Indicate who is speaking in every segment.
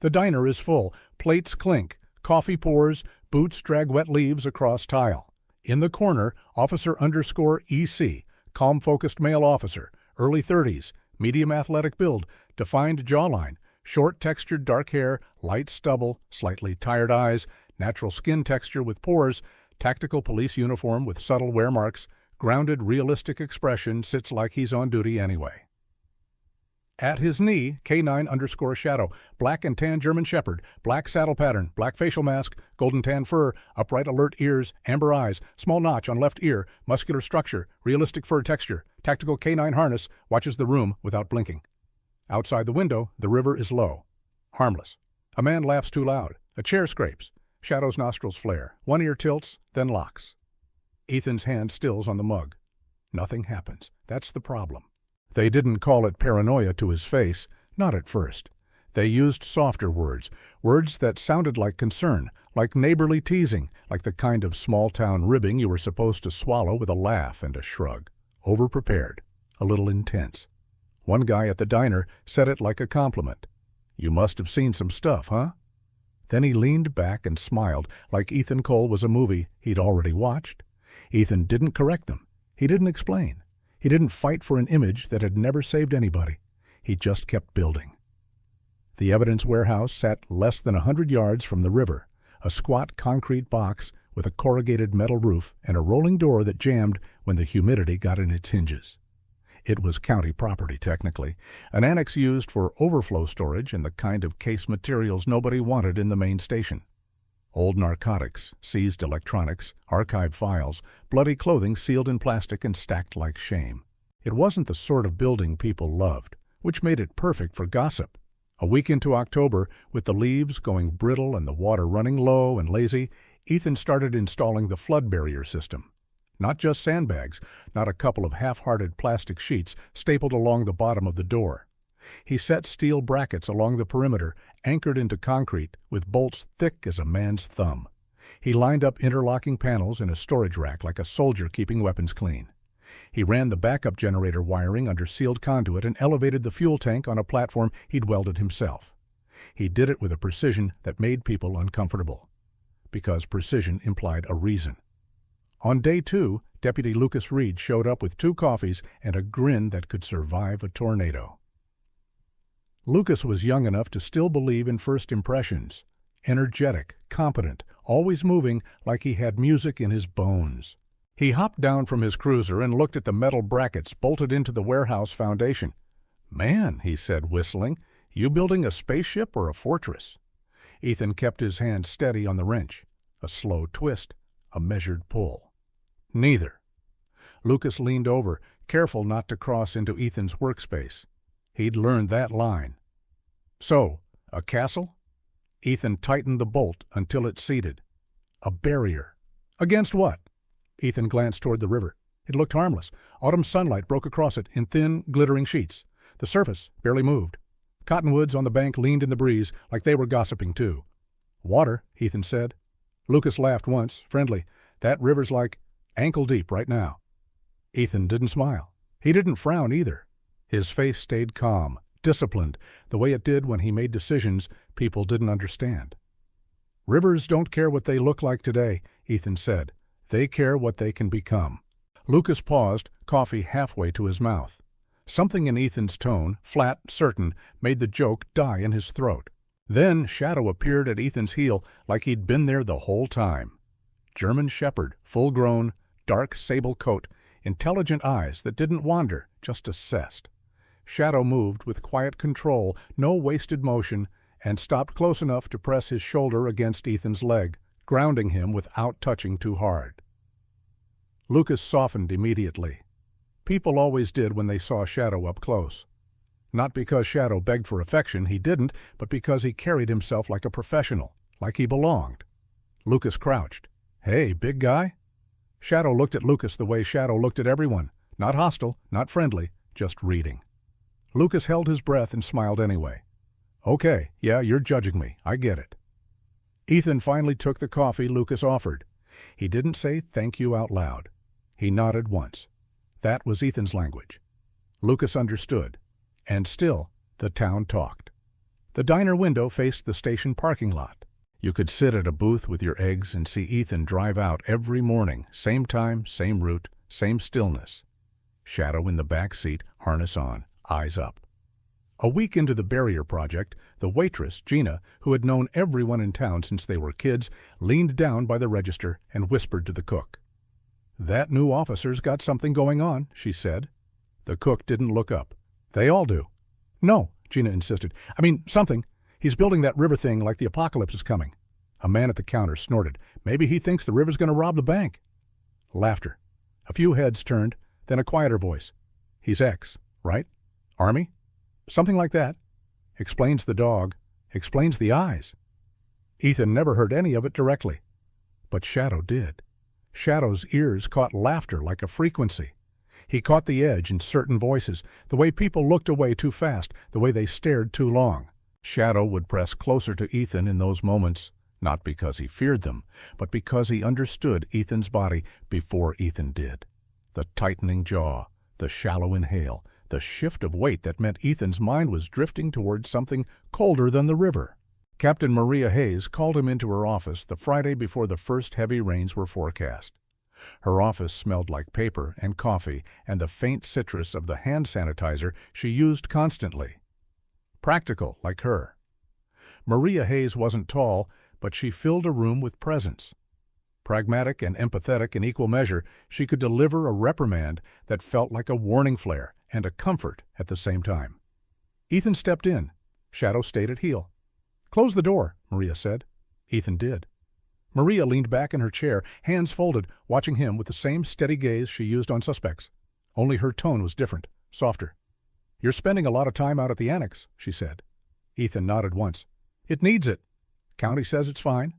Speaker 1: The diner is full. Plates clink. Coffee pours. Boots drag wet leaves across tile. In the corner, Officer_EC, calm-focused male officer, early 30s, medium athletic build, defined jawline, short textured dark hair, light stubble, slightly tired eyes, natural skin texture with pores, tactical police uniform with subtle wear marks, grounded realistic expression, sits like he's on duty anyway. At his knee, K9_Shadow, black and tan German Shepherd, black saddle pattern, black facial mask, golden tan fur, upright alert ears, amber eyes, small notch on left ear, muscular structure, realistic fur texture, tactical K9 harness, watches the room without blinking. Outside the window, the river is low. Harmless. A man laughs too loud. A chair scrapes. Shadow's nostrils flare. One ear tilts, then locks. Ethan's hand stills on the mug. Nothing happens. That's the problem. They didn't call it paranoia to his face, not at first. They used softer words, words that sounded like concern, like neighborly teasing, like the kind of small-town ribbing you were supposed to swallow with a laugh and a shrug. Overprepared, a little intense. One guy at the diner said it like a compliment. "You must have seen some stuff, huh?" Then he leaned back and smiled, like Ethan Cole was a movie he'd already watched. Ethan didn't correct them. He didn't explain. He didn't fight for an image that had never saved anybody. He just kept building. The evidence warehouse sat less than 100 yards from the river, a squat concrete box with a corrugated metal roof and a rolling door that jammed when the humidity got in its hinges. It was county property, technically, an annex used for overflow storage and the kind of case materials nobody wanted in the main station. Old narcotics, seized electronics, archived files, bloody clothing sealed in plastic and stacked like shame. It wasn't the sort of building people loved, which made it perfect for gossip. A week into October, with the leaves going brittle and the water running low and lazy, Ethan started installing the flood barrier system. Not just sandbags, not a couple of half-hearted plastic sheets stapled along the bottom of the door. He set steel brackets along the perimeter, anchored into concrete, with bolts thick as a man's thumb. He lined up interlocking panels in a storage rack like a soldier keeping weapons clean. He ran the backup generator wiring under sealed conduit and elevated the fuel tank on a platform he'd welded himself. He did it with a precision that made people uncomfortable, because precision implied a reason. On day 2, Deputy Lucas Reed showed up with 2 coffees and a grin that could survive a tornado. Lucas was young enough to still believe in first impressions. Energetic, competent, always moving like he had music in his bones. He hopped down from his cruiser and looked at the metal brackets bolted into the warehouse foundation. "Man," he said, whistling, "you building a spaceship or a fortress?" Ethan kept his hand steady on the wrench. A slow twist, a measured pull. Neither. Lucas leaned over, careful not to cross into Ethan's workspace. He'd learned that line. "So, a castle?" Ethan tightened the bolt until it seated. "A barrier." "Against what?" Ethan glanced toward the river. It looked harmless. Autumn sunlight broke across it in thin, glittering sheets. The surface barely moved. Cottonwoods on the bank leaned in the breeze like they were gossiping too. "Water," Ethan said. Lucas laughed once, friendly. "That river's like ankle-deep right now." Ethan didn't smile. He didn't frown either. His face stayed calm, disciplined, the way it did when he made decisions people didn't understand. "Rivers don't care what they look like today," Ethan said. "They care what they can become." Lucas paused, coffee halfway to his mouth. Something in Ethan's tone, flat, certain, made the joke die in his throat. Then Shadow appeared at Ethan's heel like he'd been there the whole time. German Shepherd, full-grown, dark sable coat, intelligent eyes that didn't wander, just assessed. Shadow moved with quiet control, no wasted motion, and stopped close enough to press his shoulder against Ethan's leg, grounding him without touching too hard. Lucas softened immediately. People always did when they saw Shadow up close. Not because Shadow begged for affection, he didn't, but because he carried himself like a professional, like he belonged. Lucas crouched. "Hey, big guy?" Shadow looked at Lucas the way Shadow looked at everyone, not hostile, not friendly, just reading. Lucas held his breath and smiled anyway. "Okay, yeah, you're judging me. I get it." Ethan finally took the coffee Lucas offered. He didn't say thank you out loud. He nodded once. That was Ethan's language. Lucas understood. And still, the town talked. The diner window faced the station parking lot. You could sit at a booth with your eggs and see Ethan drive out every morning, same time, same route, same stillness. Shadow in the back seat, harness on, eyes up. A week into the barrier project, the waitress, Gina, who had known everyone in town since they were kids, leaned down by the register and whispered to the cook. "That new officer's got something going on," she said. The cook didn't look up. "They all do." "No," Gina insisted. "I mean, something. He's building that river thing like the apocalypse is coming." A man at the counter snorted. "Maybe he thinks the river's going to rob the bank." Laughter. A few heads turned, then a quieter voice. "He's ex, right? Army? Something like that. Explains the dog. Explains the eyes." Ethan never heard any of it directly. But Shadow did. Shadow's ears caught laughter like a frequency. He caught the edge in certain voices, the way people looked away too fast, the way they stared too long. Shadow would press closer to Ethan in those moments, not because he feared them, but because he understood Ethan's body before Ethan did. The tightening jaw, the shallow inhale, the shift of weight that meant Ethan's mind was drifting towards something colder than the river. Captain Maria Hayes called him into her office the Friday before the first heavy rains were forecast. Her office smelled like paper and coffee and the faint citrus of the hand sanitizer she used constantly. Practical, like her. Maria Hayes wasn't tall, but she filled a room with presence. Pragmatic and empathetic in equal measure, she could deliver a reprimand that felt like a warning flare and a comfort at the same time. Ethan stepped in. Shadow stayed at heel. "Close the door," Maria said. Ethan did. Maria leaned back in her chair, hands folded, watching him with the same steady gaze she used on suspects. Only her tone was different, softer. "You're spending a lot of time out at the annex," she said. Ethan nodded once. "It needs it. County says it's fine."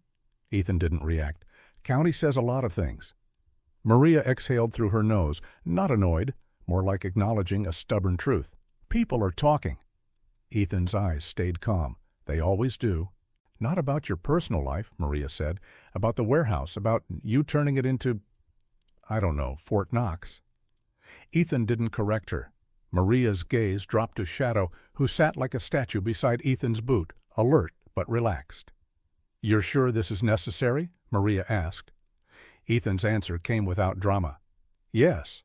Speaker 1: Ethan didn't react. County says a lot of things. Maria exhaled through her nose, not annoyed, more like acknowledging a stubborn truth. "People are talking." Ethan's eyes stayed calm. "They always do." "Not about your personal life," Maria said. "About the warehouse, about you turning it into, I don't know, Fort Knox." Ethan didn't correct her. Maria's gaze dropped to Shadow, who sat like a statue beside Ethan's boot, alert but relaxed. "You're sure this is necessary?" Maria asked. Ethan's answer came without drama. "Yes."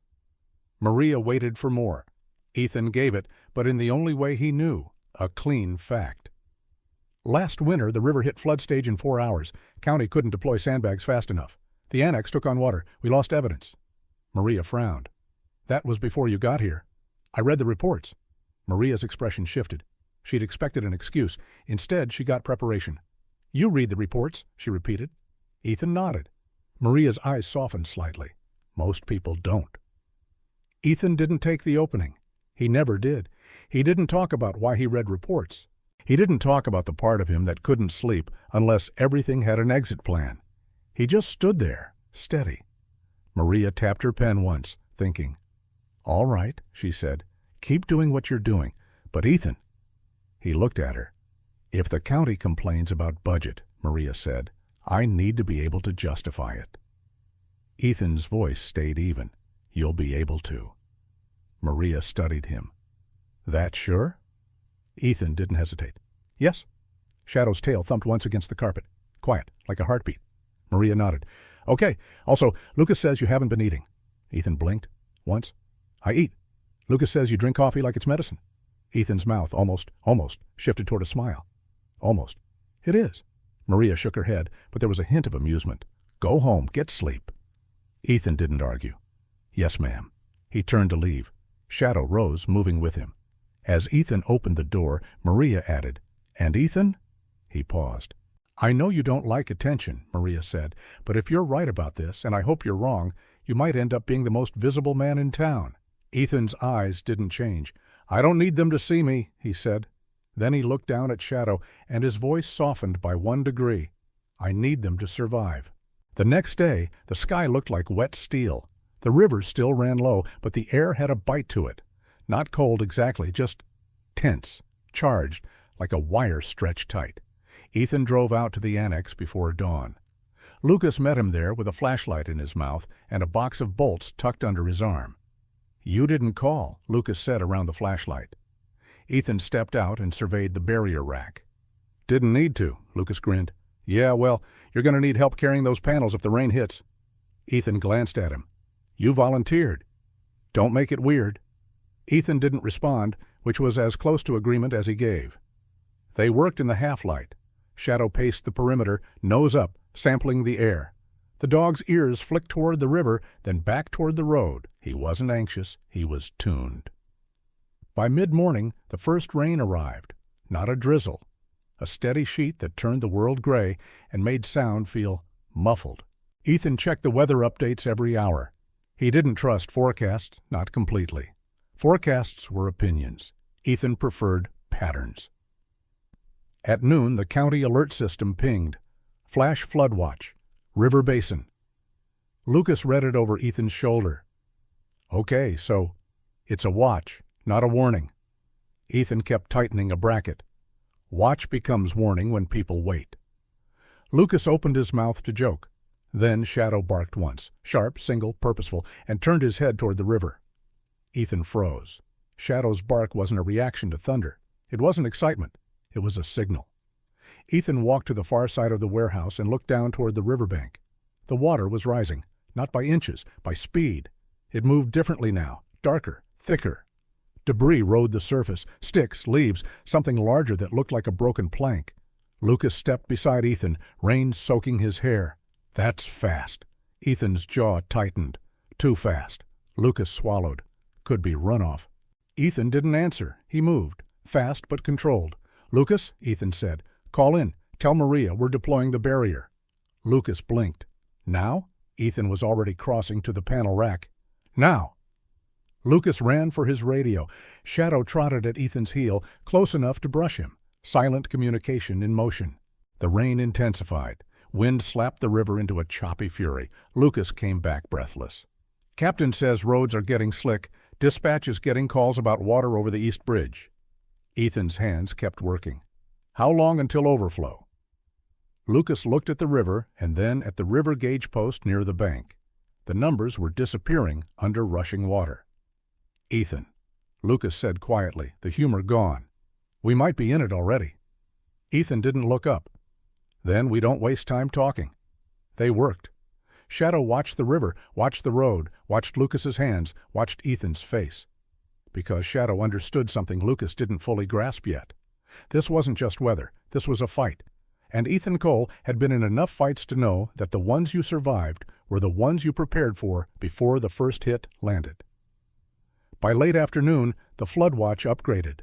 Speaker 1: Maria waited for more. Ethan gave it, but in the only way he knew, a clean fact. "Last winter, the river hit flood stage in 4 hours. County couldn't deploy sandbags fast enough. The annex took on water. We lost evidence." Maria frowned. "That was before you got here. I read the reports." Maria's expression shifted. She'd expected an excuse. Instead, she got preparation. "You read the reports," she repeated. Ethan nodded. Maria's eyes softened slightly. "Most people don't." Ethan didn't take the opening. He never did. He didn't talk about why he read reports. He didn't talk about the part of him that couldn't sleep unless everything had an exit plan. He just stood there, steady. Maria tapped her pen once, thinking. "All right," she said. "Keep doing what you're doing. But Ethan—" He looked at her. "If the county complains about budget," Maria said, "I need to be able to justify it." Ethan's voice stayed even. "You'll be able to." Maria studied him. "That sure?" Ethan didn't hesitate. "Yes." Shadow's tail thumped once against the carpet. Quiet, like a heartbeat. Maria nodded. "Okay. Also, Lucas says you haven't been eating." Ethan blinked. "Once." "I eat. Lucas says you drink coffee like it's medicine." Ethan's mouth almost shifted toward a smile. "Almost. It is." Maria shook her head, but there was a hint of amusement. "Go home. Get sleep." Ethan didn't argue. "Yes, ma'am." He turned to leave. Shadow rose, moving with him. As Ethan opened the door, Maria added, "And Ethan?" He paused. "I know you don't like attention," Maria said, "but if you're right about this, and I hope you're wrong, you might end up being the most visible man in town." Ethan's eyes didn't change. "I don't need them to see me," he said. Then he looked down at Shadow, and his voice softened by 1 degree. "I need them to survive." The next day, the sky looked like wet steel. The river still ran low, but the air had a bite to it. Not cold exactly, just tense, charged, like a wire stretched tight. Ethan drove out to the annex before dawn. Lucas met him there with a flashlight in his mouth and a box of bolts tucked under his arm. "You didn't call," Lucas said around the flashlight. Ethan stepped out and surveyed the barrier rack. Didn't need to, Lucas grinned. Yeah, well, you're going to need help carrying those panels if the rain hits. Ethan glanced at him. You volunteered. Don't make it weird. Ethan didn't respond, which was as close to agreement as he gave. They worked in the half-light. Shadow paced the perimeter, nose up, sampling the air. The dog's ears flicked toward the river, then back toward the road. He wasn't anxious. He was tuned. By mid-morning, the first rain arrived. Not a drizzle. A steady sheet that turned the world gray and made sound feel muffled. Ethan checked the weather updates every hour. He didn't trust forecasts, not completely. Forecasts were opinions. Ethan preferred patterns. At noon, the county alert system pinged. Flash flood watch. River basin. Lucas read it over Ethan's shoulder. Okay, so it's a watch, not a warning. Ethan kept tightening a bracket. Watch becomes warning when people wait. Lucas opened his mouth to joke. Then Shadow barked once, sharp, single, purposeful, and turned his head toward the river. Ethan froze. Shadow's bark wasn't a reaction to thunder. It wasn't excitement. It was a signal. Ethan walked to the far side of the warehouse and looked down toward the riverbank. The water was rising, not by inches, by speed. It moved differently now, darker, thicker. Debris rode the surface, sticks, leaves, something larger that looked like a broken plank. Lucas stepped beside Ethan, rain soaking his hair. That's fast. Ethan's jaw tightened. Too fast. Lucas swallowed. Could be runoff. Ethan didn't answer. He moved. Fast but controlled. Lucas, Ethan said, call in. Tell Maria we're deploying the barrier. Lucas blinked. Now? Ethan was already crossing to the panel rack. Now! Lucas ran for his radio. Shadow trotted at Ethan's heel, close enough to brush him. Silent communication in motion. The rain intensified. Wind slapped the river into a choppy fury. Lucas came back breathless. Captain says roads are getting slick. Dispatch is getting calls about water over the East Bridge. Ethan's hands kept working. How long until overflow? Lucas looked at the river and then at the river gauge post near the bank. The numbers were disappearing under rushing water. Ethan, Lucas said quietly, the humor gone. We might be in it already. Ethan didn't look up. Then we don't waste time talking. They worked. Shadow watched the river, watched the road, watched Lucas's hands, watched Ethan's face. Because Shadow understood something Lucas didn't fully grasp yet. This wasn't just weather. This was a fight. And Ethan Cole had been in enough fights to know that the ones you survived were the ones you prepared for before the first hit landed. By late afternoon, the flood watch upgraded.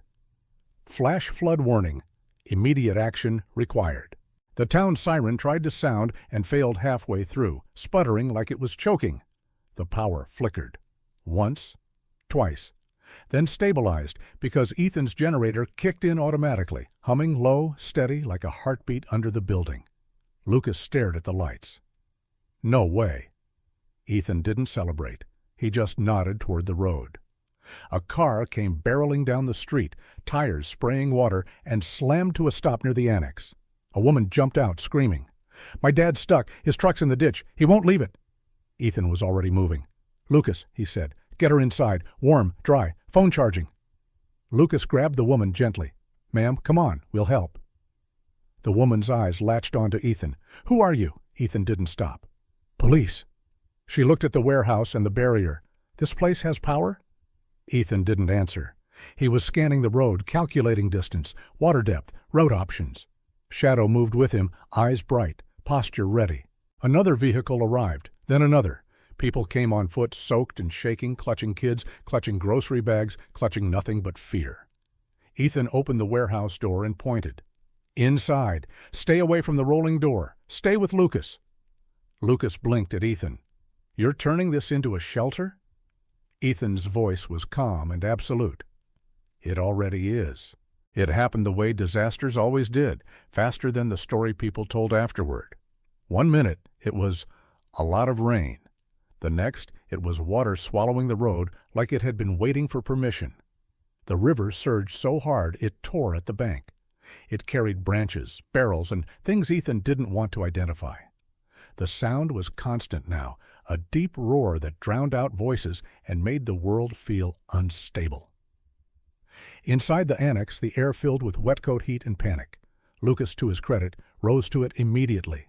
Speaker 1: Flash flood warning. Immediate action required. The town siren tried to sound and failed halfway through, sputtering like it was choking. The power flickered. Once, twice. Then stabilized because Ethan's generator kicked in automatically, humming low, steady like a heartbeat under the building. Lucas stared at the lights. No way. Ethan didn't celebrate. He just nodded toward the road. A car came barreling down the street, tires spraying water, and slammed to a stop near the annex. A woman jumped out, screaming. My dad's stuck. His truck's in the ditch. He won't leave it. Ethan was already moving. Lucas, he said, get her inside. Warm, dry, phone charging. Lucas grabbed the woman gently. Ma'am, come on, we'll help. The woman's eyes latched onto Ethan. Who are you? Ethan didn't stop. Police. She looked at the warehouse and the barrier. This place has power? Ethan didn't answer. He was scanning the road, calculating distance, water depth, road options. Shadow moved with him, eyes bright, posture ready. Another vehicle arrived, then another. People came on foot, soaked and shaking, clutching kids, clutching grocery bags, clutching nothing but fear. Ethan opened the warehouse door and pointed. Inside. Stay away from the rolling door. Stay with Lucas. Lucas blinked at Ethan. You're turning this into a shelter? Ethan's voice was calm and absolute. It already is. It happened the way disasters always did, faster than the story people told afterward. 1 minute, it was a lot of rain. The next, it was water swallowing the road like it had been waiting for permission. The river surged so hard it tore at the bank. It carried branches, barrels, and things Ethan didn't want to identify. The sound was constant now, a deep roar that drowned out voices and made the world feel unstable. Inside the annex, the air filled with wetcoat heat and panic. Lucas, to his credit, rose to it immediately.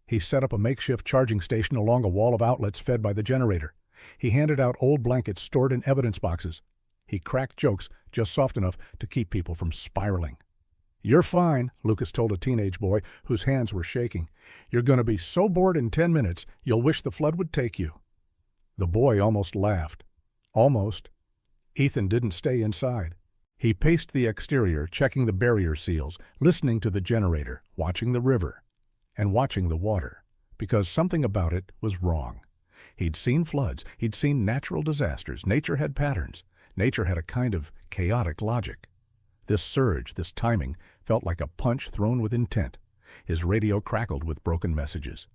Speaker 1: He set up a makeshift charging station along a wall of outlets fed by the generator. He handed out old blankets stored in evidence boxes. He cracked jokes just soft enough to keep people from spiraling. "You're fine," Lucas told a teenage boy whose hands were shaking. "You're going to be so bored in 10 minutes, you'll wish the flood would take you." The boy almost laughed. Almost. Ethan didn't stay inside. He paced the exterior, checking the barrier seals, listening to the generator, watching the river, and watching the water, because something about it was wrong. He'd seen floods, he'd seen natural disasters. Nature had patterns. Nature had a kind of chaotic logic. This surge, this timing, felt like a punch thrown with intent. His radio crackled with broken messages.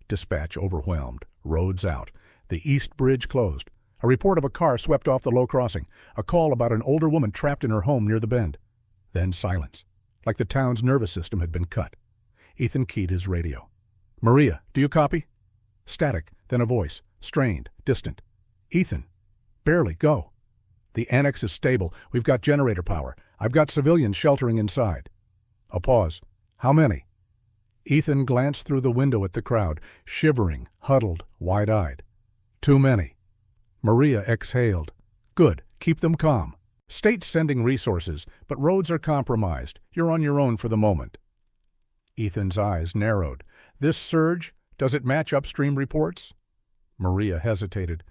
Speaker 1: Dispatch overwhelmed. Roads out. The east bridge closed. A report of a car swept off the low crossing. A call about an older woman trapped in her home near the bend. Then silence, like the town's nervous system had been cut. Ethan keyed his radio. "Maria, do you copy?" Static, then a voice, strained, distant. "Ethan, barely, go. The annex is stable. We've got generator power. I've got civilians sheltering inside." A pause. "How many?" Ethan glanced through the window at the crowd, shivering, huddled, wide-eyed. "Too many." Maria exhaled. "Good. Keep them calm. State's sending resources, but roads are compromised. You're on your own for the moment." Ethan's eyes narrowed. "This surge, does it match upstream reports?" Maria hesitated.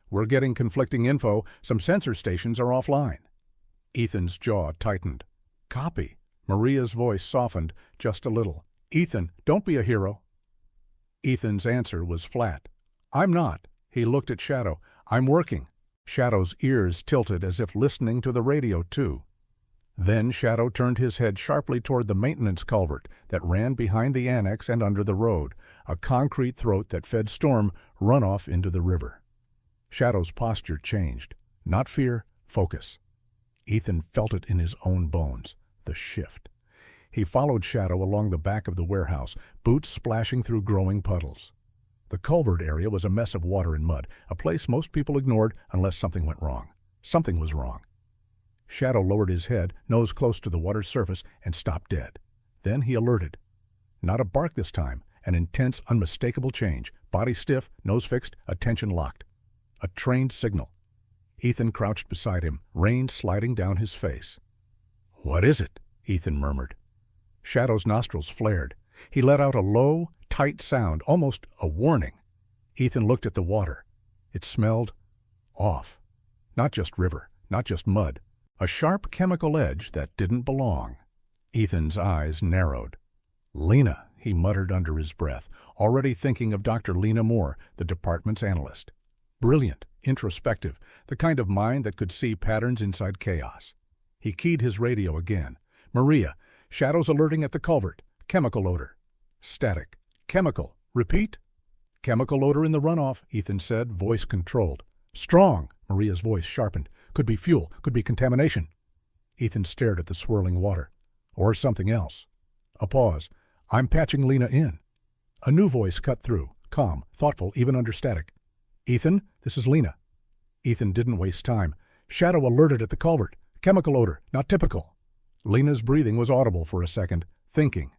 Speaker 1: "We're getting conflicting info. Some sensor stations are offline." Ethan's jaw tightened. "Copy." Maria's voice softened just a little. "Ethan, don't be a hero." Ethan's answer was flat. "I'm not." He looked at Shadow. "I'm working." Shadow's ears tilted as if listening to the radio too. Then Shadow turned his head sharply toward the maintenance culvert that ran behind the annex and under the road, a concrete throat that fed storm runoff into the river. Shadow's posture changed. Not fear, focus. Ethan felt it in his own bones, the shift. He followed Shadow along the back of the warehouse, boots splashing through growing puddles. The culvert area was a mess of water and mud, a place most people ignored unless something went wrong. Something was wrong. Shadow lowered his head, nose close to the water's surface, and stopped dead. Then he alerted. Not a bark this time, an intense, unmistakable change, body stiff, nose fixed, attention locked. A trained signal. Ethan crouched beside him, rain sliding down his face. "What is it?" Ethan murmured. Shadow's nostrils flared. He let out a low, tight sound, almost a warning. Ethan looked at the water. It smelled off. Not just river, not just mud. A sharp chemical edge that didn't belong. Ethan's eyes narrowed. "Lena," he muttered under his breath, already thinking of Dr. Lena Moore, the department's analyst. Brilliant, introspective, the kind of mind that could see patterns inside chaos. He keyed his radio again. "Maria, Shadow's alerting at the culvert. Chemical odor." Static. "Chemical. Repeat." "Chemical odor in the runoff," Ethan said, voice controlled. "Strong." Maria's voice sharpened. "Could be fuel. Could be contamination." Ethan stared at the swirling water. Or something else. A pause. "I'm patching Lena in." A new voice cut through, calm, thoughtful, even under static. "Ethan, this is Lena." Ethan didn't waste time. "Shadow alerted at the culvert. Chemical odor. Not typical." Lena's breathing was audible for a second, thinking.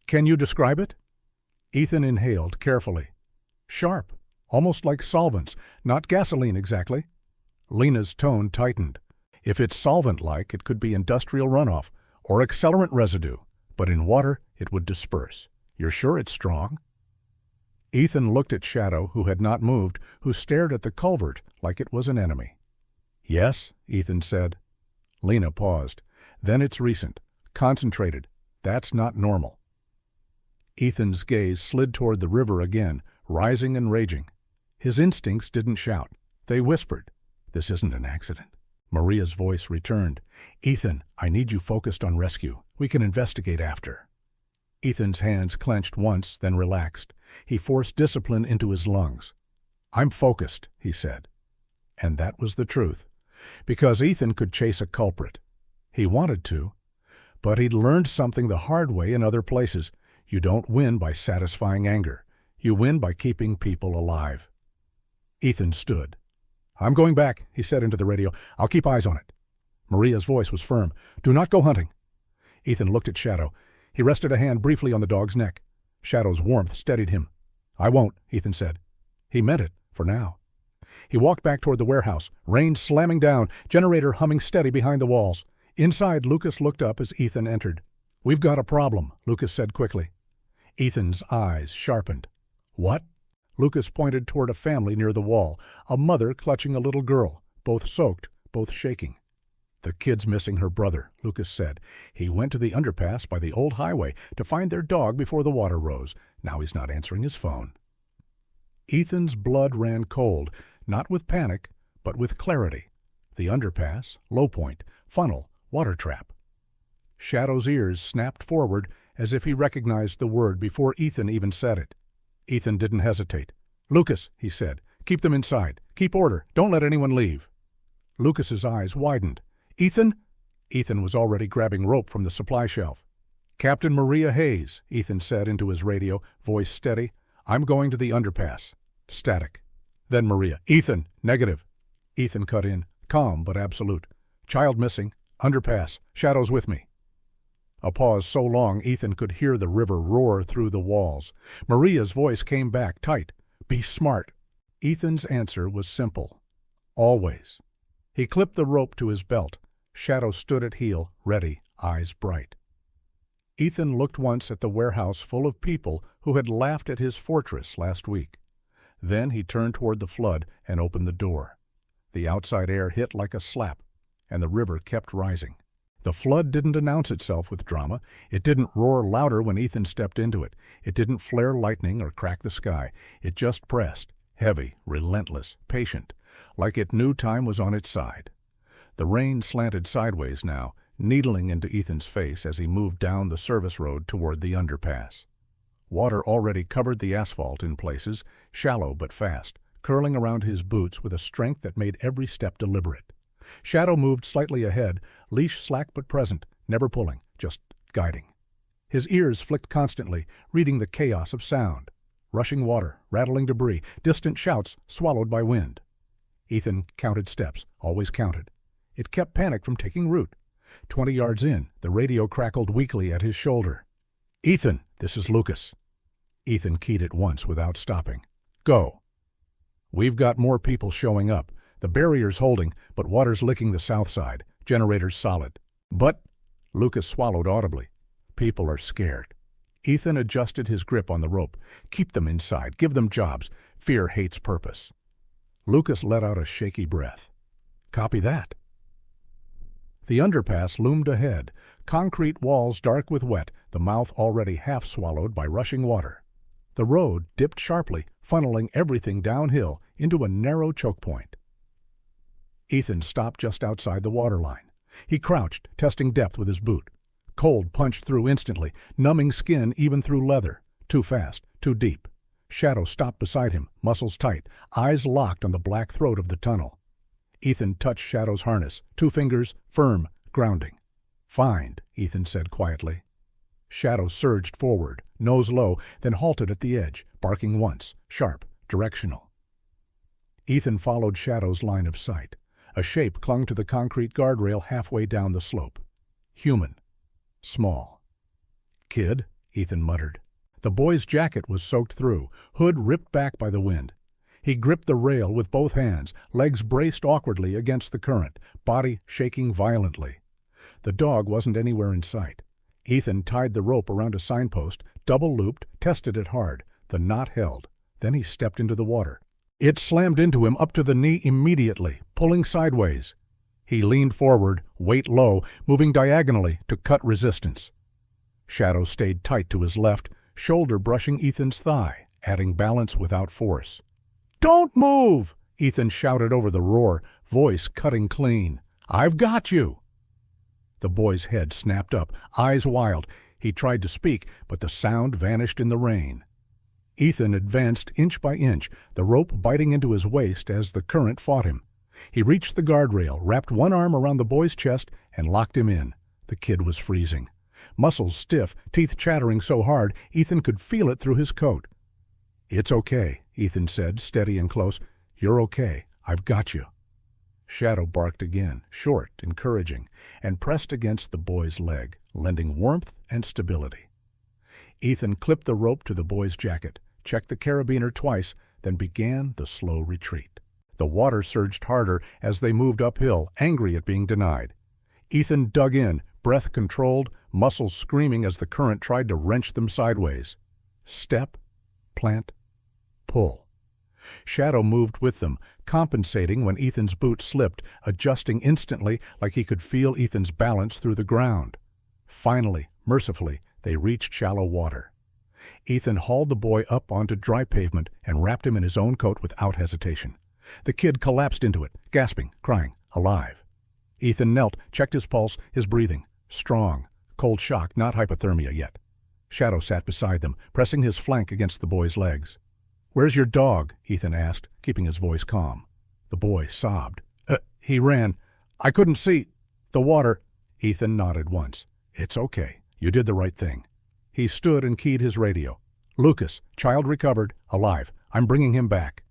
Speaker 1: "Can you describe it?" Ethan inhaled carefully. "Sharp. Almost like solvents. Not gasoline exactly." Lena's tone tightened. "If it's solvent-like, it could be industrial runoff or accelerant residue, but in water it would disperse. You're sure it's strong?" Ethan looked at Shadow, who had not moved, who stared at the culvert like it was an enemy. "Yes," Ethan said. Lena paused. "Then it's recent. Concentrated. That's not normal." Ethan's gaze slid toward the river again, rising and raging. His instincts didn't shout. They whispered. "This isn't an accident." Maria's voice returned. "Ethan, I need you focused on rescue. We can investigate after." Ethan's hands clenched once, then relaxed. He forced discipline into his lungs. "I'm focused," he said. And that was the truth. Because Ethan could chase a culprit. He wanted to. But he'd learned something the hard way in other places. You don't win by satisfying anger. You win by keeping people alive. Ethan stood. "I'm going back," he said into the radio. "I'll keep eyes on it." Maria's voice was firm. "Do not go hunting." Ethan looked at Shadow. He rested a hand briefly on the dog's neck. Shadow's warmth steadied him. "I won't," Ethan said. He meant it, for now. He walked back toward the warehouse, rain slamming down, generator humming steady behind the walls. Inside, Lucas looked up as Ethan entered. "We've got a problem," Lucas said quickly. Ethan's eyes sharpened. "What?" Lucas pointed toward a family near the wall, a mother clutching a little girl, both soaked, both shaking. "The kid's missing her brother," Lucas said. "He went to the underpass by the old highway to find their dog before the water rose. Now he's not answering his phone." Ethan's blood ran cold, not with panic, but with clarity. The underpass, low point, funnel, water trap. Shadow's ears snapped forward as if he recognized the word before Ethan even said it. Ethan didn't hesitate. "Lucas," he said, "keep them inside. Keep order. Don't let anyone leave." Lucas's eyes widened. "Ethan?" Ethan was already grabbing rope from the supply shelf. "Captain Maria Hayes," Ethan said into his radio, voice steady. "I'm going to the underpass." Static. Then Maria. "Ethan, negative." Ethan cut in, calm but absolute. "Child missing. Underpass. Shadow's with me." A pause so long Ethan could hear the river roar through the walls. Maria's voice came back, tight. "Be smart." Ethan's answer was simple. Always. He clipped the rope to his belt. Shadow stood at heel, ready, eyes bright. Ethan looked once at the warehouse full of people who had laughed at his fortress last week. Then he turned toward the flood and opened the door. The outside air hit like a slap, and the river kept rising. The flood didn't announce itself with drama. It didn't roar louder when Ethan stepped into it. It didn't flare lightning or crack the sky. It just pressed, heavy, relentless, patient, like it knew time was on its side. The rain slanted sideways now, needling into Ethan's face as he moved down the service road toward the underpass. Water already covered the asphalt in places, shallow but fast, curling around his boots with a strength that made every step deliberate. Shadow moved slightly ahead, leash slack but present, never pulling, just guiding. His ears flicked constantly, reading the chaos of sound. Rushing water, rattling debris, distant shouts swallowed by wind. Ethan counted steps, always counted. It kept panic from taking root. 20 yards in, the radio crackled weakly at his shoulder. "Ethan, this is Lucas." Ethan keyed it once without stopping. "Go." "We've got more people showing up. The barrier's holding, but water's licking the south side. Generator's solid." "But—" Lucas swallowed audibly. "People are scared." Ethan adjusted his grip on the rope. "Keep them inside. Give them jobs. Fear hates purpose." Lucas let out a shaky breath. "Copy that." The underpass loomed ahead, concrete walls dark with wet, the mouth already half swallowed by rushing water. The road dipped sharply, funneling everything downhill into a narrow choke point. Ethan stopped just outside the waterline. He crouched, testing depth with his boot. Cold punched through instantly, numbing skin even through leather. Too fast, too deep. Shadow stopped beside him, muscles tight, eyes locked on the black throat of the tunnel. Ethan touched Shadow's harness, 2 fingers, firm, grounding. "Find," Ethan said quietly. Shadow surged forward, nose low, then halted at the edge, barking once, sharp, directional. Ethan followed Shadow's line of sight. A shape clung to the concrete guardrail halfway down the slope. Human. Small. "Kid," Ethan muttered. The boy's jacket was soaked through, hood ripped back by the wind. He gripped the rail with both hands, legs braced awkwardly against the current, body shaking violently. The dog wasn't anywhere in sight. Ethan tied the rope around a signpost, double-looped, tested it hard. The knot held. Then he stepped into the water. It slammed into him up to the knee immediately, pulling sideways. He leaned forward, weight low, moving diagonally to cut resistance. Shadow stayed tight to his left, shoulder brushing Ethan's thigh, adding balance without force. "Don't move!" Ethan shouted over the roar, voice cutting clean. "I've got you!" The boy's head snapped up, eyes wild. He tried to speak, but the sound vanished in the rain. Ethan advanced inch by inch, the rope biting into his waist as the current fought him. He reached the guardrail, wrapped one arm around the boy's chest, and locked him in. The kid was freezing. Muscles stiff, teeth chattering so hard Ethan could feel it through his coat. "It's okay," Ethan said, steady and close. "You're okay. I've got you." Shadow barked again, short, encouraging, and pressed against the boy's leg, lending warmth and stability. Ethan clipped the rope to the boy's jacket, checked the carabiner twice, then began the slow retreat. The water surged harder as they moved uphill, angry at being denied. Ethan dug in, breath controlled, muscles screaming as the current tried to wrench them sideways. Step, plant, pull. Shadow moved with them, compensating when Ethan's boot slipped, adjusting instantly like he could feel Ethan's balance through the ground. Finally, mercifully, they reached shallow water. Ethan hauled the boy up onto dry pavement and wrapped him in his own coat without hesitation. The kid collapsed into it, gasping, crying, alive. Ethan knelt, checked his pulse, his breathing. Strong. Cold shock, not hypothermia yet. Shadow sat beside them, pressing his flank against the boy's legs. "Where's your dog?" Ethan asked, keeping his voice calm. The boy sobbed. He ran. I couldn't see. The water." Ethan nodded once. "It's okay. You did the right thing." He stood and keyed his radio. "Lucas, child recovered, alive. I'm bringing him back."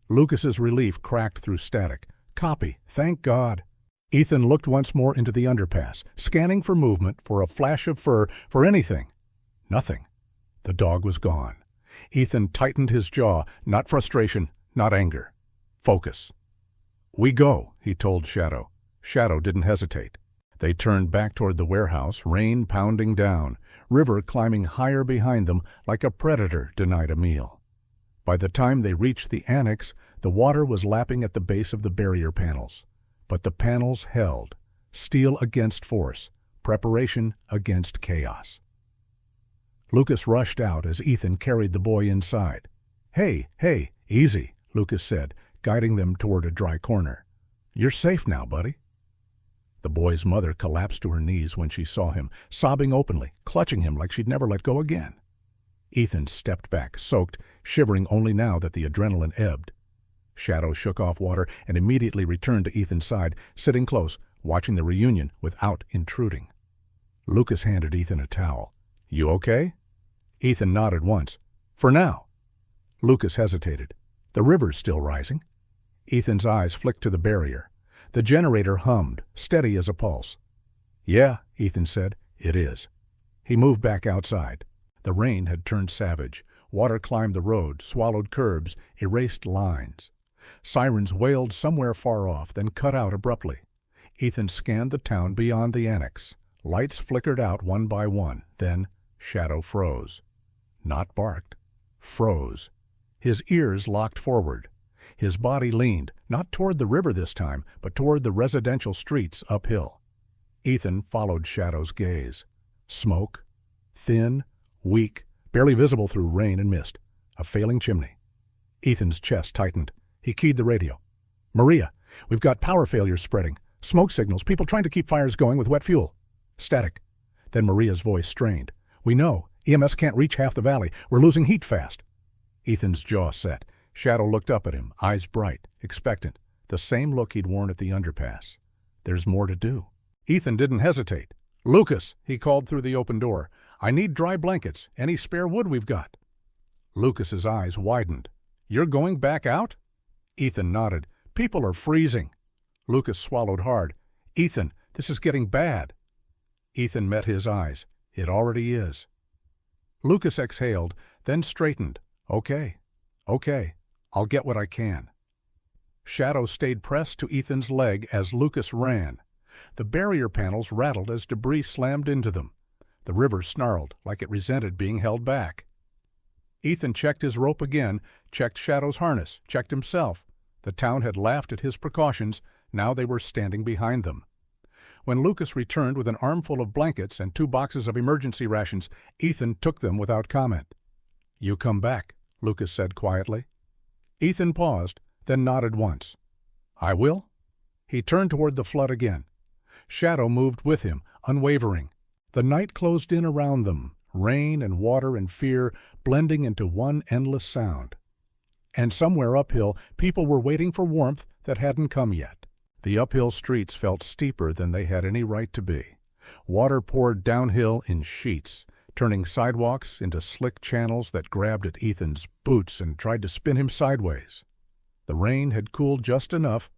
Speaker 1: Lucas's relief cracked through static. "Copy. Thank God." Ethan looked once more into the underpass, scanning for movement, for a flash of fur, for anything. Nothing. The dog was gone. Ethan tightened his jaw, not frustration, not anger. Focus. "We go," he told Shadow. Shadow didn't hesitate. They turned back toward the warehouse, rain pounding down, river climbing higher behind them like a predator denied a meal. By the time they reached the annex, the water was lapping at the base of the barrier panels. But the panels held, steel against force, preparation against chaos. Lucas rushed out as Ethan carried the boy inside. Hey, easy," Lucas said, guiding them toward a dry corner. "You're safe now, buddy." The boy's mother collapsed to her knees when she saw him, sobbing openly, clutching him like she'd never let go again. Ethan stepped back, soaked, shivering only now that the adrenaline ebbed. Shadow shook off water and immediately returned to Ethan's side, sitting close, watching the reunion without intruding. Lucas handed Ethan a towel. "You okay?" Ethan nodded once. "For now." Lucas hesitated. "The river's still rising." Ethan's eyes flicked to the barrier. The generator hummed, steady as a pulse. "Yeah," Ethan said, "it is." He moved back outside. The rain had turned savage. Water climbed the road, swallowed curbs, erased lines. Sirens wailed somewhere far off, then cut out abruptly. Ethan scanned the town beyond the annex. Lights flickered out one by one, then Shadow froze. Not barked. Froze. His ears locked forward. His body leaned, not toward the river this time, but toward the residential streets uphill. Ethan followed Shadow's gaze. Smoke. Thin, weak, barely visible through rain and mist. A failing chimney. Ethan's chest tightened. He keyed the radio. "Maria, we've got power failures spreading. Smoke signals, people trying to keep fires going with wet fuel." Static. Then Maria's voice strained. "We know. EMS can't reach half the valley. We're losing heat fast." Ethan's jaw set. Shadow looked up at him, eyes bright, expectant, the same look he'd worn at the underpass. There's more to do. Ethan didn't hesitate. "Lucas," he called through the open door. "I need dry blankets. Any spare wood we've got." Lucas's eyes widened. "You're going back out?" Ethan nodded. "People are freezing." Lucas swallowed hard. "Ethan, this is getting bad." Ethan met his eyes. "It already is." Lucas exhaled, then straightened. Okay, I'll get what I can." Shadow stayed pressed to Ethan's leg as Lucas ran. The barrier panels rattled as debris slammed into them. The river snarled like it resented being held back. Ethan checked his rope again, checked Shadow's harness, checked himself. The town had laughed at his precautions. Now they were standing behind them. When Lucas returned with an armful of blankets and 2 boxes of emergency rations, Ethan took them without comment. "You come back," Lucas said quietly. Ethan paused, then nodded once. "I will." He turned toward the flood again. Shadow moved with him, unwavering. The night closed in around them, rain and water and fear blending into one endless sound. And somewhere uphill, people were waiting for warmth that hadn't come yet. The uphill streets felt steeper than they had any right to be. Water poured downhill in sheets, turning sidewalks into slick channels that grabbed at Ethan's boots and tried to spin him sideways. The rain had cooled just enough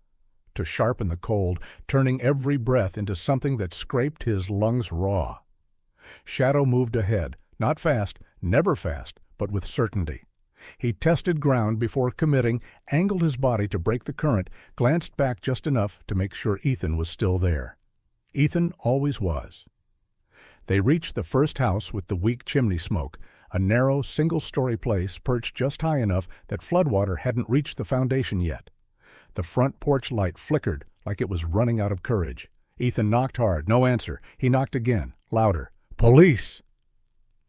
Speaker 1: to sharpen the cold, turning every breath into something that scraped his lungs raw. Shadow moved ahead, Not fast, never fast, but with certainty. He tested ground before committing, angled his body to break the current, glanced back just enough to make sure Ethan was still there. Ethan always was. They reached the first house with the weak chimney smoke, a narrow, single-story place perched just high enough that floodwater hadn't reached the foundation yet. The front porch light flickered like it was running out of courage. Ethan knocked hard, no answer. He knocked again, louder. "Police!"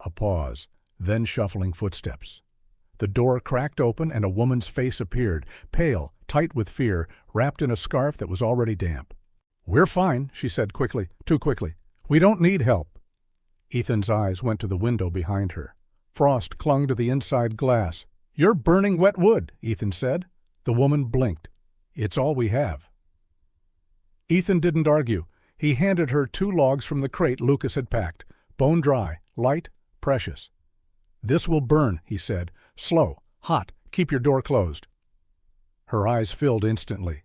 Speaker 1: A pause, then shuffling footsteps. The door cracked open and a woman's face appeared, pale, tight with fear, wrapped in a scarf that was already damp. "We're fine," she said quickly, too quickly. "We don't need help." Ethan's eyes went to the window behind her. Frost clung to the inside glass. "You're burning wet wood," Ethan said. The woman blinked. "It's all we have." Ethan didn't argue. He handed her 2 logs from the crate Lucas had packed, bone dry, light, precious. "This will burn," he said. "Slow, hot, keep your door closed." Her eyes filled instantly.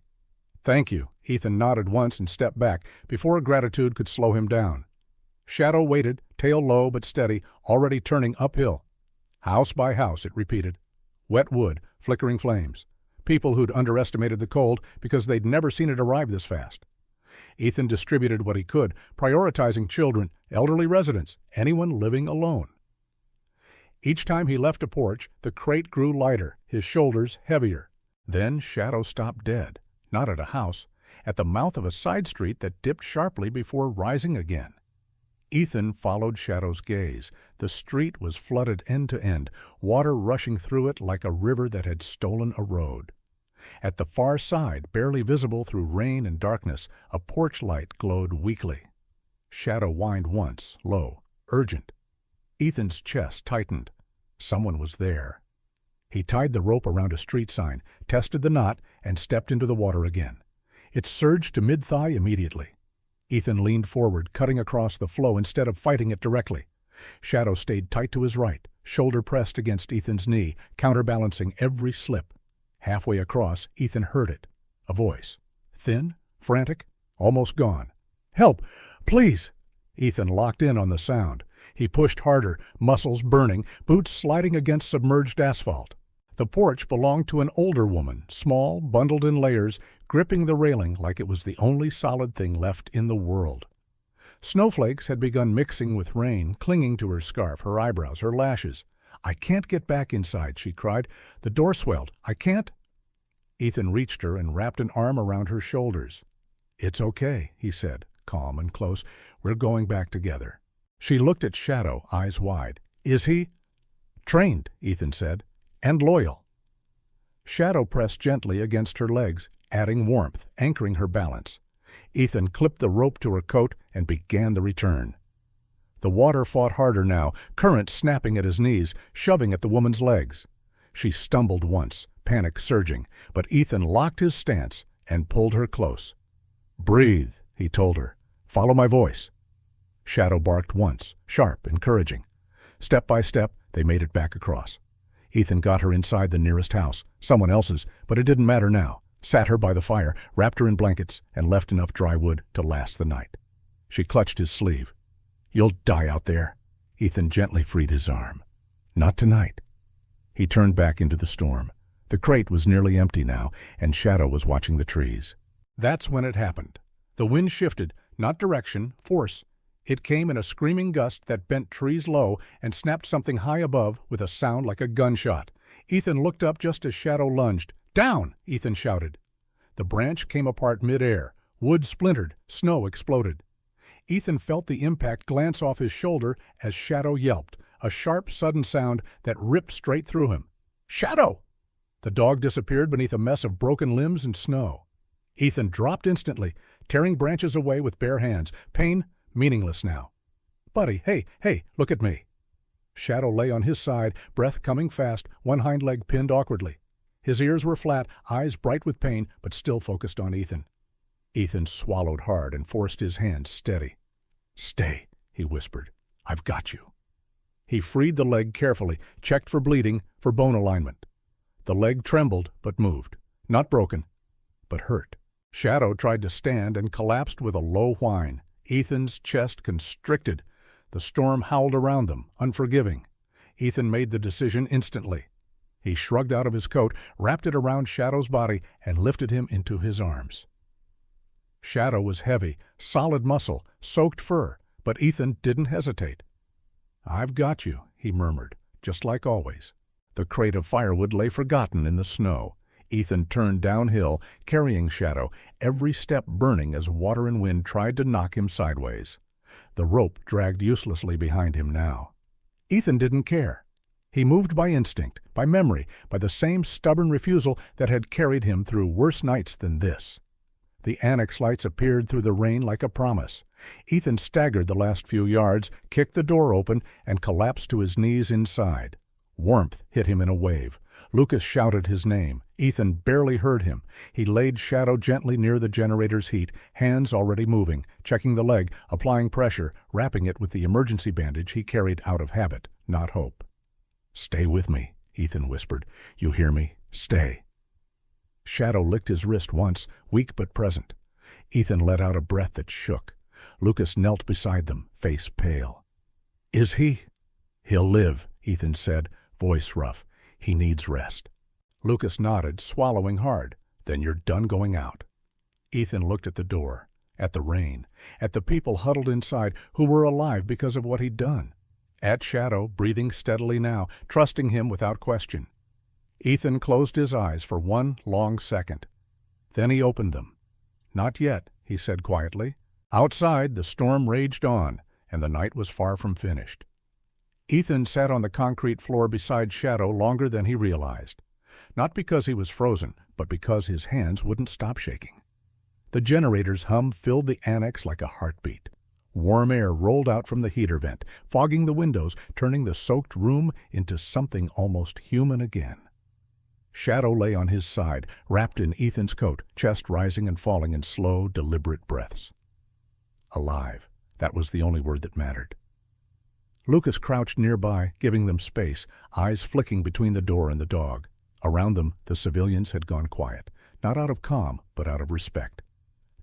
Speaker 1: "Thank you." Ethan nodded once and stepped back before gratitude could slow him down. Shadow waited, tail low but steady, already turning uphill. House by house, it repeated. Wet wood, flickering flames. People who'd underestimated the cold because they'd never seen it arrive this fast. Ethan distributed what he could, prioritizing children, elderly residents, anyone living alone. Each time he left a porch, the crate grew lighter, his shoulders heavier. Then Shadow stopped dead, not at a house, at the mouth of a side street that dipped sharply before rising again. Ethan followed Shadow's gaze. The street was flooded end to end, water rushing through it like a river that had stolen a road. At the far side, barely visible through rain and darkness, a porch light glowed weakly. Shadow whined once, low, urgent. Ethan's chest tightened. Someone was there. He tied the rope around a street sign, tested the knot, and stepped into the water again. It surged to mid-thigh immediately. Ethan leaned forward, cutting across the flow instead of fighting it directly. Shadow stayed tight to his right, shoulder pressed against Ethan's knee, counterbalancing every slip. Halfway across, Ethan heard it. A voice. Thin, frantic, almost gone. "Help! Please!" Ethan locked in on the sound. He pushed harder, muscles burning, boots sliding against submerged asphalt. The porch belonged to an older woman, small, bundled in layers, gripping the railing like it was the only solid thing left in the world. Snowflakes had begun mixing with rain, clinging to her scarf, her eyebrows, her lashes. "I can't get back inside," she cried. "The door swelled. I can't—" Ethan reached her and wrapped an arm around her shoulders. "It's okay," he said, calm and close. "We're going back together." She looked at Shadow, eyes wide. "Is he—" "Trained," Ethan said, "and loyal." Shadow pressed gently against her legs, adding warmth, anchoring her balance. Ethan clipped the rope to her coat and began the return. The water fought harder now, current snapping at his knees, shoving at the woman's legs. She stumbled once, panic surging, but Ethan locked his stance and pulled her close. "Breathe," he told her. "Follow my voice." Shadow barked once, sharp, encouraging. Step by step, they made it back across. Ethan got her inside the nearest house, someone else's, but it didn't matter now. Sat her by the fire, wrapped her in blankets, and left enough dry wood to last the night. She clutched his sleeve. "You'll die out there." Ethan gently freed his arm. "Not tonight." He turned back into the storm. The crate was nearly empty now, and Shadow was watching the trees. That's when it happened. The wind shifted, not direction, force. It came in a screaming gust that bent trees low and snapped something high above with a sound like a gunshot. Ethan looked up just as Shadow lunged. "Down!" Ethan shouted. The branch came apart mid-air. Wood splintered. Snow exploded. Ethan felt the impact glance off his shoulder as Shadow yelped, a sharp, sudden sound that ripped straight through him. "Shadow!" The dog disappeared beneath a mess of broken limbs and snow. Ethan dropped instantly, tearing branches away with bare hands. Pain meaningless now. "Buddy, hey, look at me." Shadow lay on his side, breath coming fast, one hind leg pinned awkwardly. His ears were flat, eyes bright with pain, but still focused on Ethan. Ethan swallowed hard and forced his hands steady. "Stay," he whispered. "I've got you." He freed the leg carefully, checked for bleeding, for bone alignment. The leg trembled but moved. Not broken, but hurt. Shadow tried to stand and collapsed with a low whine. Ethan's chest constricted. The storm howled around them, unforgiving. Ethan made the decision instantly. He shrugged out of his coat, wrapped it around Shadow's body, and lifted him into his arms. Shadow was heavy, solid muscle, soaked fur, but Ethan didn't hesitate. "I've got you," he murmured, just like always. The crate of firewood lay forgotten in the snow. Ethan turned downhill, carrying Shadow, every step burning as water and wind tried to knock him sideways. The rope dragged uselessly behind him now. Ethan didn't care. He moved by instinct, by memory, by the same stubborn refusal that had carried him through worse nights than this. The annex lights appeared through the rain like a promise. Ethan staggered the last few yards, kicked the door open, and collapsed to his knees inside. Warmth hit him in a wave. Lucas shouted his name. Ethan barely heard him. He laid Shadow gently near the generator's heat, hands already moving, checking the leg, applying pressure, wrapping it with the emergency bandage he carried out of habit, not hope. "Stay with me," Ethan whispered. "You hear me? Stay." Shadow licked his wrist once, weak but present. Ethan let out a breath that shook. Lucas knelt beside them, face pale. "Is he?" "He'll live," Ethan said, voice rough. "He needs rest." Lucas nodded, swallowing hard. "Then you're done going out." Ethan looked at the door, at the rain, at the people huddled inside who were alive because of what he'd done. At Shadow, breathing steadily now, trusting him without question. Ethan closed his eyes for one long second. Then he opened them. "Not yet," he said quietly. Outside, the storm raged on, and the night was far from finished. Ethan sat on the concrete floor beside Shadow longer than he realized. Not because he was frozen, but because his hands wouldn't stop shaking. The generator's hum filled the annex like a heartbeat. Warm air rolled out from the heater vent, fogging the windows, turning the soaked room into something almost human again. Shadow lay on his side, wrapped in Ethan's coat, chest rising and falling in slow, deliberate breaths. Alive. That was the only word that mattered. Lucas crouched nearby, giving them space, eyes flicking between the door and the dog. Around them, the civilians had gone quiet, not out of calm, but out of respect.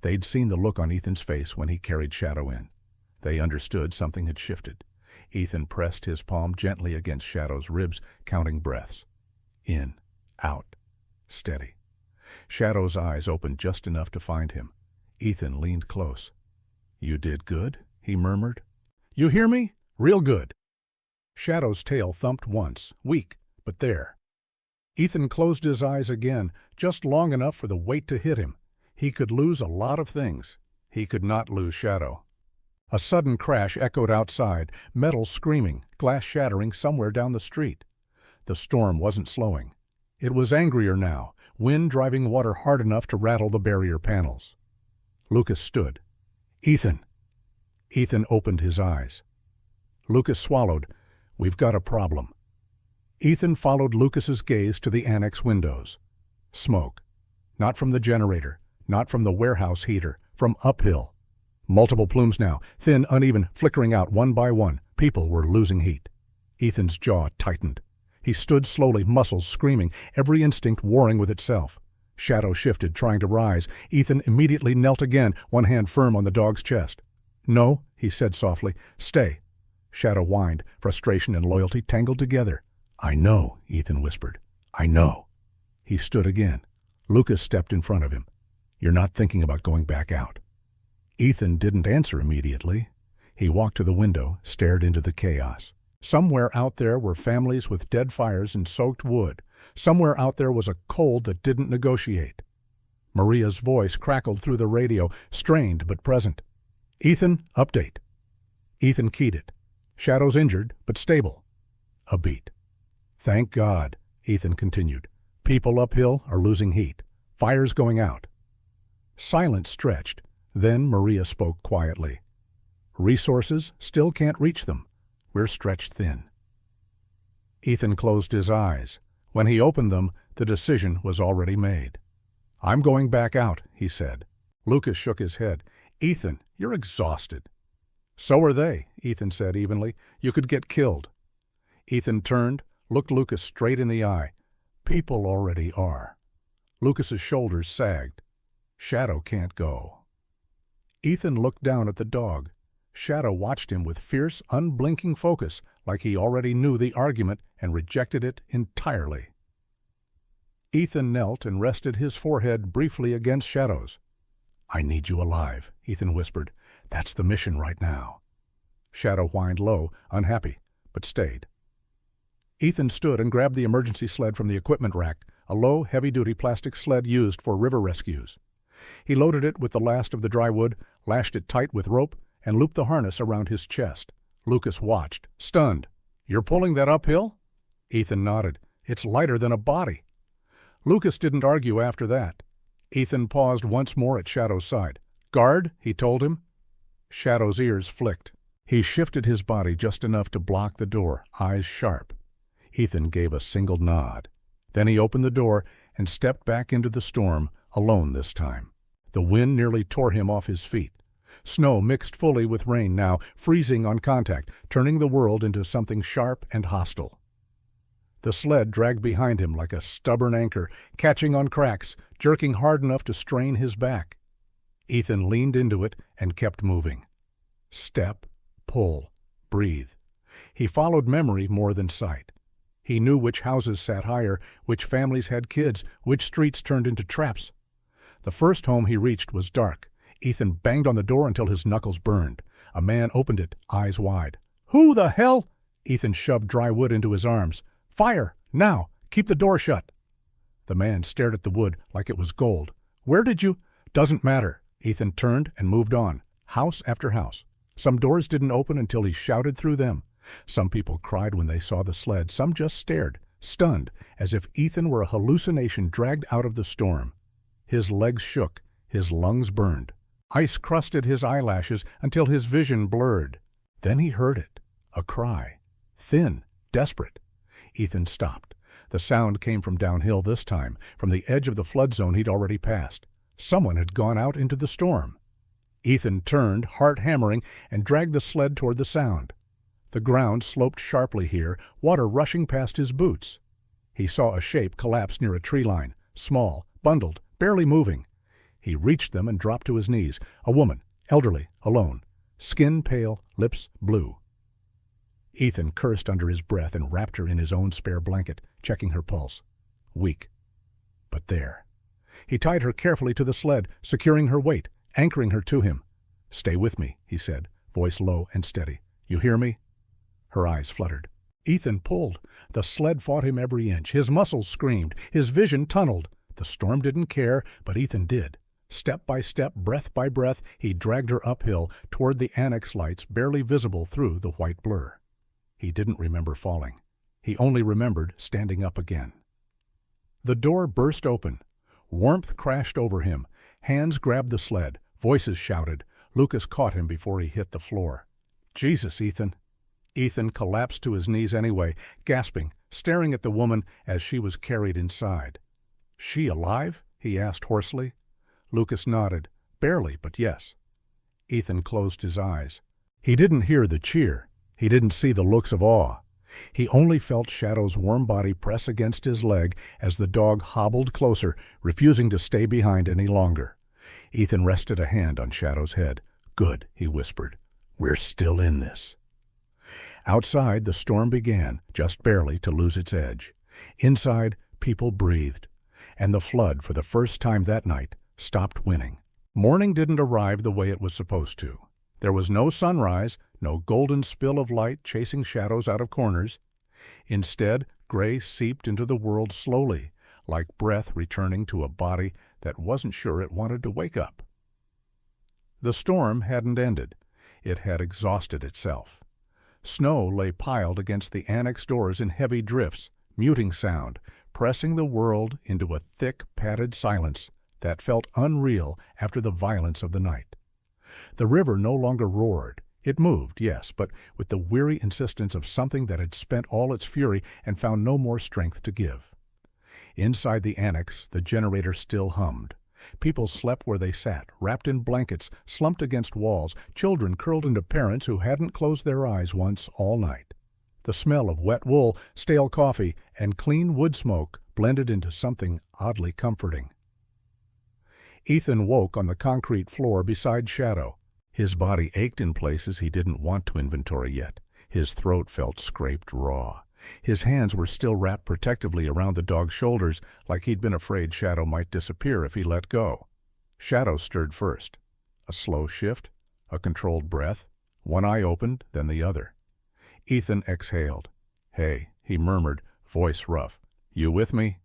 Speaker 1: They'd seen the look on Ethan's face when he carried Shadow in. They understood something had shifted. Ethan pressed his palm gently against Shadow's ribs, counting breaths. In, out, steady. Shadow's eyes opened just enough to find him. Ethan leaned close. "You did good," he murmured. "You hear me? Real good." Shadow's tail thumped once, weak, but there. Ethan closed his eyes again, just long enough for the weight to hit him. He could lose a lot of things. He could not lose Shadow. A sudden crash echoed outside, metal screaming, glass shattering somewhere down the street. The storm wasn't slowing. It was angrier now, wind driving water hard enough to rattle the barrier panels. Lucas stood. "Ethan." Ethan opened his eyes. Lucas swallowed. "We've got a problem." Ethan followed Lucas's gaze to the annex windows. Smoke. Not from the generator, not from the warehouse heater, from uphill. Multiple plumes now, thin, uneven, flickering out one by one. People were losing heat. Ethan's jaw tightened. He stood slowly, muscles screaming, every instinct warring with itself. Shadow shifted, trying to rise. Ethan immediately knelt again, one hand firm on the dog's chest. "No," he said softly. "Stay." Shadow whined, frustration and loyalty tangled together. "I know," Ethan whispered. "I know." He stood again. Lucas stepped in front of him. "You're not thinking about going back out." Ethan didn't answer immediately. He walked to the window, stared into the chaos. Somewhere out there were families with dead fires and soaked wood. Somewhere out there was a cold that didn't negotiate. Maria's voice crackled through the radio, strained but present. "Ethan, update." Ethan keyed it. "Shadow's injured, but stable." A beat. "Thank God," Ethan continued. "People uphill are losing heat. Fire's going out." Silence stretched. Then Maria spoke quietly. "Resources still can't reach them. We're stretched thin." Ethan closed his eyes. When he opened them, the decision was already made. "I'm going back out," he said. Lucas shook his head. "Ethan, you're exhausted." "So are they," Ethan said evenly. "You could get killed." Ethan turned, looked Lucas straight in the eye. "People already are." Lucas's shoulders sagged. "Shadow can't go." Ethan looked down at the dog. Shadow watched him with fierce, unblinking focus, like he already knew the argument and rejected it entirely. Ethan knelt and rested his forehead briefly against Shadow's. "I need you alive," Ethan whispered. "That's the mission right now." Shadow whined low, unhappy, but stayed. Ethan stood and grabbed the emergency sled from the equipment rack, a low, heavy-duty plastic sled used for river rescues. He loaded it with the last of the dry wood, lashed it tight with rope, and looped the harness around his chest. Lucas watched, stunned. "You're pulling that uphill?" Ethan nodded. "It's lighter than a body." Lucas didn't argue after that. Ethan paused once more at Shadow's side. "Guard," he told him. Shadow's ears flicked. He shifted his body just enough to block the door, eyes sharp. Ethan gave a single nod. Then he opened the door and stepped back into the storm, alone this time. The wind nearly tore him off his feet. Snow mixed fully with rain now, freezing on contact, turning the world into something sharp and hostile. The sled dragged behind him like a stubborn anchor, catching on cracks, jerking hard enough to strain his back. Ethan leaned into it and kept moving. Step, pull, breathe. He followed memory more than sight. He knew which houses sat higher, which families had kids, which streets turned into traps. The first home he reached was dark. Ethan banged on the door until his knuckles burned. A man opened it, eyes wide. "Who the hell?" Ethan shoved dry wood into his arms. "Fire! Now! Keep the door shut!" The man stared at the wood like it was gold. "Where did you—" "Doesn't matter." Ethan turned and moved on, house after house. Some doors didn't open until he shouted through them. Some people cried when they saw the sled. Some just stared, stunned, as if Ethan were a hallucination dragged out of the storm. His legs shook, his lungs burned. Ice crusted his eyelashes until his vision blurred. Then he heard it, a cry, thin, desperate. Ethan stopped. The sound came from downhill this time, from the edge of the flood zone he'd already passed. Someone had gone out into the storm. Ethan turned, heart hammering, and dragged the sled toward the sound. The ground sloped sharply here, water rushing past his boots. He saw a shape collapse near a tree line, small, bundled, barely moving. He reached them and dropped to his knees. A woman, elderly, alone, skin pale, lips blue. Ethan cursed under his breath and wrapped her in his own spare blanket, checking her pulse. Weak. But there. He tied her carefully to the sled, securing her weight, anchoring her to him. "Stay with me," he said, voice low and steady. "You hear me?" Her eyes fluttered. Ethan pulled. The sled fought him every inch. His muscles screamed. His vision tunneled. The storm didn't care, but Ethan did. Step by step, breath by breath, he dragged her uphill toward the annex lights barely visible through the white blur. He didn't remember falling. He only remembered standing up again. The door burst open. Warmth crashed over him. Hands grabbed the sled. Voices shouted. Lucas caught him before he hit the floor. "Jesus, Ethan." Ethan collapsed to his knees anyway, gasping, staring at the woman as she was carried inside. "She alive?" he asked hoarsely. Lucas nodded. Barely, but yes. Ethan closed his eyes. He didn't hear the cheer. He didn't see the looks of awe. He only felt Shadow's warm body press against his leg as the dog hobbled closer, refusing to stay behind any longer. Ethan rested a hand on Shadow's head. "Good," he whispered. "We're still in this." Outside, the storm began, just barely, to lose its edge. Inside, people breathed. And the flood, for the first time that night, stopped winning. Morning didn't arrive the way it was supposed to. There was no sunrise, no golden spill of light chasing shadows out of corners. Instead, gray seeped into the world slowly, like breath returning to a body that wasn't sure it wanted to wake up. The storm hadn't ended. It had exhausted itself. Snow lay piled against the annex doors in heavy drifts, muting sound, pressing the world into a thick, padded silence that felt unreal after the violence of the night. The river no longer roared. It moved, yes, but with the weary insistence of something that had spent all its fury and found no more strength to give. Inside the annex, the generator still hummed. People slept where they sat, wrapped in blankets, slumped against walls, children curled into parents who hadn't closed their eyes once all night. The smell of wet wool, stale coffee, and clean wood smoke blended into something oddly comforting. Ethan woke on the concrete floor beside Shadow. His body ached in places he didn't want to inventory yet. His throat felt scraped raw. His hands were still wrapped protectively around the dog's shoulders, like he'd been afraid Shadow might disappear if he let go. Shadow stirred first. A slow shift, a controlled breath. One eye opened, then the other. Ethan exhaled. "Hey," he murmured, voice rough. "You with me?"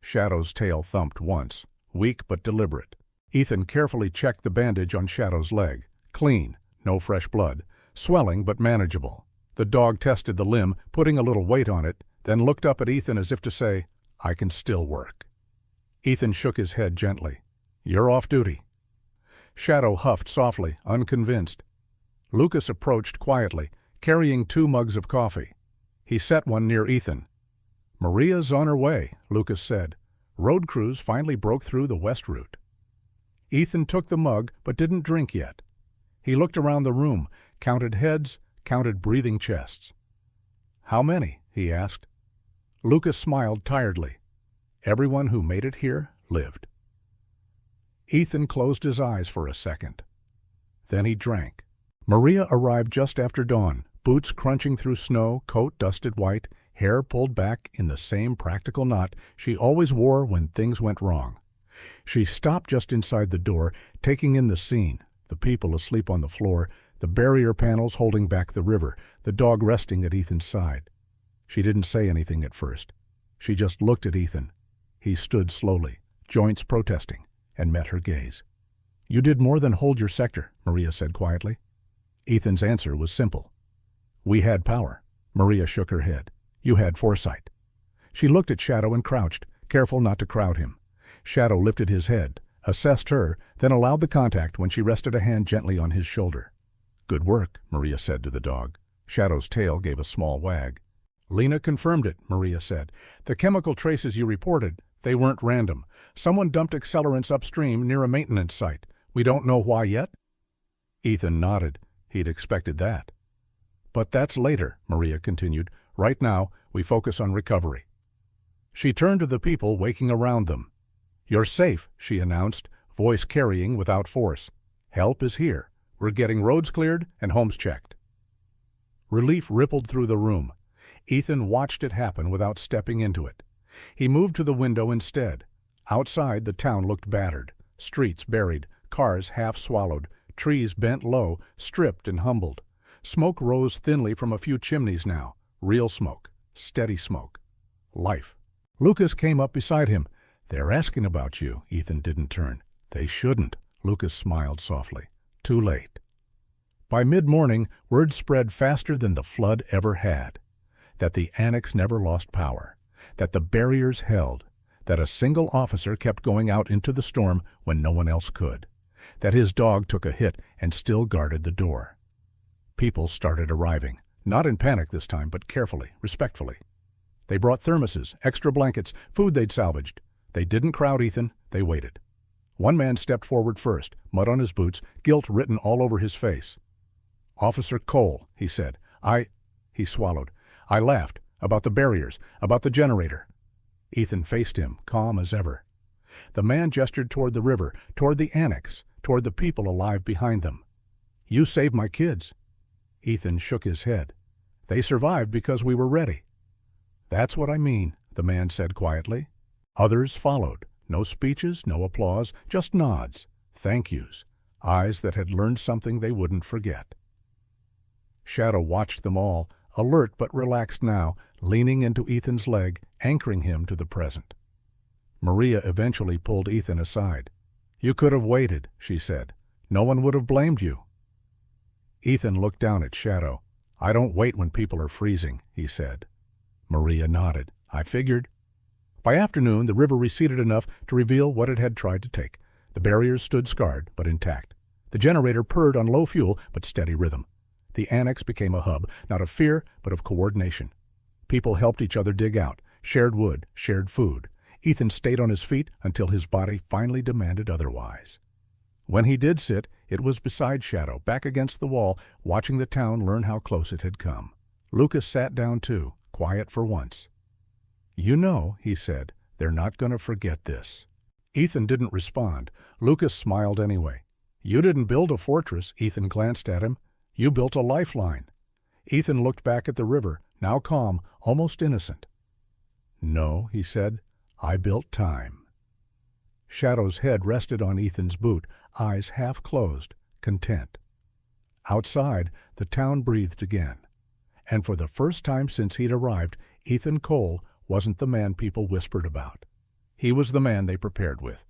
Speaker 1: Shadow's tail thumped once, weak but deliberate. Ethan carefully checked the bandage on Shadow's leg. Clean, no fresh blood. Swelling but manageable. The dog tested the limb, putting a little weight on it, then looked up at Ethan as if to say, "I can still work." Ethan shook his head gently. "You're off duty." Shadow huffed softly, unconvinced. Lucas approached quietly, carrying 2 mugs of coffee. He set one near Ethan. "Maria's on her way," Lucas said. "Road crews finally broke through the west route." Ethan took the mug, but didn't drink yet. He looked around the room, counted heads, counted breathing chests. "How many?" he asked. Lucas smiled tiredly. "Everyone who made it here lived." Ethan closed his eyes for a second. Then he drank. Maria arrived just after dawn, boots crunching through snow, coat dusted white, hair pulled back in the same practical knot she always wore when things went wrong. She stopped just inside the door, taking in the scene, the people asleep on the floor, the barrier panels holding back the river, the dog resting at Ethan's side. She didn't say anything at first. She just looked at Ethan. He stood slowly, joints protesting, and met her gaze. "You did more than hold your sector," Maria said quietly. Ethan's answer was simple. "We had power." Maria shook her head. "You had foresight." She looked at Shadow and crouched, careful not to crowd him. Shadow lifted his head, assessed her, then allowed the contact when she rested a hand gently on his shoulder. "Good work," Maria said to the dog. Shadow's tail gave a small wag. "Lena confirmed it," Maria said. "The chemical traces you reported, they weren't random. Someone dumped accelerants upstream near a maintenance site. We don't know why yet?" Ethan nodded. He'd expected that. "But that's later," Maria continued. "Right now, we focus on recovery." She turned to the people waking around them. "You're safe," she announced, voice carrying without force. "Help is here. We're getting roads cleared and homes checked." Relief rippled through the room. Ethan watched it happen without stepping into it. He moved to the window instead. Outside, the town looked battered. Streets buried, cars half swallowed, trees bent low, stripped and humbled. Smoke rose thinly from a few chimneys now. Real smoke. Steady smoke. Life. Lucas came up beside him. "They're asking about you." Ethan didn't turn. "They shouldn't." Lucas smiled softly. "Too late." By mid-morning, word spread faster than the flood ever had. That the annex never lost power. That the barriers held. That a single officer kept going out into the storm when no one else could. That his dog took a hit and still guarded the door. People started arriving. Not in panic this time, but carefully, respectfully. They brought thermoses, extra blankets, food they'd salvaged. They didn't crowd Ethan, they waited. One man stepped forward first, mud on his boots, guilt written all over his face. "Officer Cole," he said. He swallowed. "I laughed. About the barriers, about the generator." Ethan faced him, calm as ever. The man gestured toward the river, toward the annex, toward the people alive behind them. "You saved my kids." Ethan shook his head. "They survived because we were ready." "That's what I mean," the man said quietly. Others followed. No speeches, no applause, just nods, thank yous, eyes that had learned something they wouldn't forget. Shadow watched them all, alert but relaxed now, leaning into Ethan's leg, anchoring him to the present. Maria eventually pulled Ethan aside. "You could have waited," she said. "No one would have blamed you." Ethan looked down at Shadow. "I don't wait when people are freezing," he said. Maria nodded. "I figured." By afternoon, the river receded enough to reveal what it had tried to take. The barriers stood scarred, but intact. The generator purred on low fuel, but steady rhythm. The annex became a hub, not of fear, but of coordination. People helped each other dig out, shared wood, shared food. Ethan stayed on his feet until his body finally demanded otherwise. When he did sit, it was beside Shadow, back against the wall, watching the town learn how close it had come. Lucas sat down too, quiet for once. "You know," he said, "they're not going to forget this." Ethan didn't respond. Lucas smiled anyway. "You didn't build a fortress," Ethan glanced at him. "You built a lifeline." Ethan looked back at the river, now calm, almost innocent. "No," he said, "I built time." Shadow's head rested on Ethan's boot, eyes half closed, content. Outside, the town breathed again. And for the first time since he'd arrived, Ethan Cole wasn't the man people whispered about. He was the man they prepared with,